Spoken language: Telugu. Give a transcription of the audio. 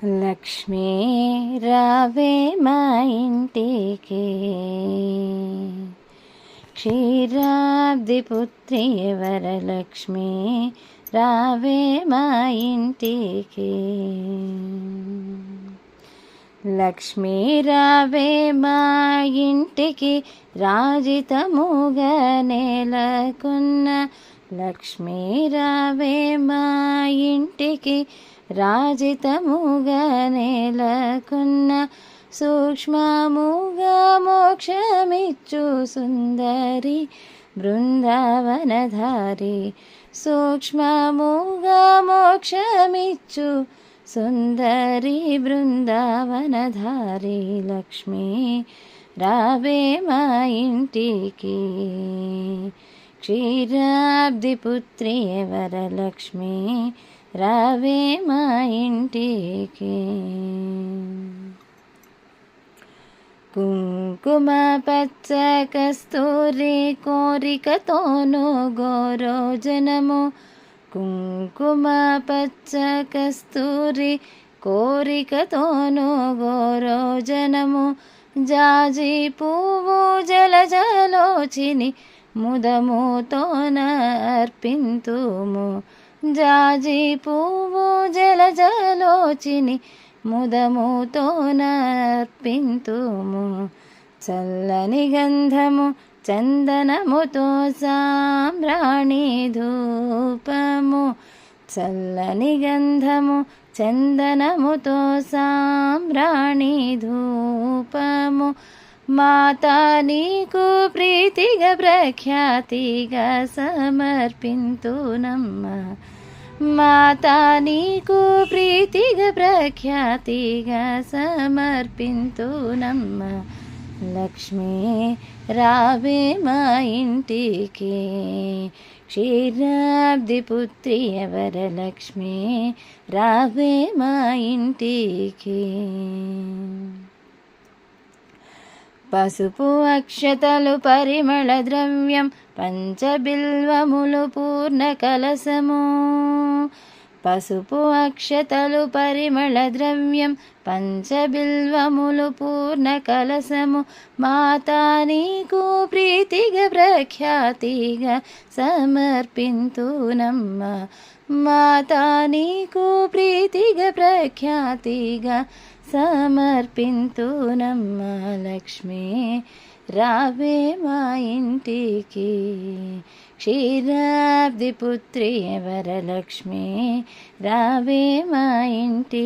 లక్ష్మీ రావే మా ఇంటికి, క్షీరాబ్ది పుత్రి వరలక్ష్మి రావే మా ఇంటికి. లక్ష్మీ రావే మా ఇంటికి, రాజితముగా నేలకున్న లక్ష్మీ రావే మా ఇంటికి, రాజితముగా నేలకున్న సూక్ష్మముగా మోక్షమిచ్చు సుందరి బృందావనధారి. సూక్ష్మముగా మోక్షమిచ్చు సుందరి బృందావనధారి. లక్ష్మీ రావే మా ఇంటికి, క్షీరాబ్ది పుత్రి వరలక్ష్మి రావే మా ఇంటికి. కుంకుమ పచ్చ కస్తూరి కోరికతోను గోరోజనము, కుంకుమ పచ్చ కస్తూరి కోరికతోను గోరోజనము, జాజి పువ్వు జలజలోచిని ముదముతోన అర్పింతుము. జాజి పువ్వు జలజలోచిని ముదముతోన అర్పింతుము. చల్లని గంధము చందనముతో సాంబ్రాణి ధూపము, చల్లని గంధము చందనముతో సాంబ్రాణి ధూపము. మాతా నీకు ప్రీతిగా ప్రఖ్యాతిగా సమర్పింతునమ్మ. మాతా నీకు ప్రీతిగా ప్రఖ్యాతిగా సమర్పింతునమ్మ. లక్ష్మీ రావే మా ఇంటికి, క్షీరాబ్ది పుత్రి వరలక్ష్మి రావే మా ఇంటికి. పసుపు అక్షతలు పరిమళ ద్రవ్యం పంచబిల్వములు పూర్ణ కలసము. పసుపు అక్షతలు పరిమళ ద్రవ్యం పంచబిల్వములు పూర్ణ కలసము. మాతా నీకు ప్రీతిగా ప్రఖ్యాతిగా సమర్పింతునమ్మ. మాతా నీకు ప్రీతిగా ప్రఖ్యాతిగా సమర్పింతునమ్మ. లక్ష్మీ రావే మా ఇంటికి, క్షీరాబ్ది పుత్రి వరలక్ష్మి రావే మా ఇంటికి.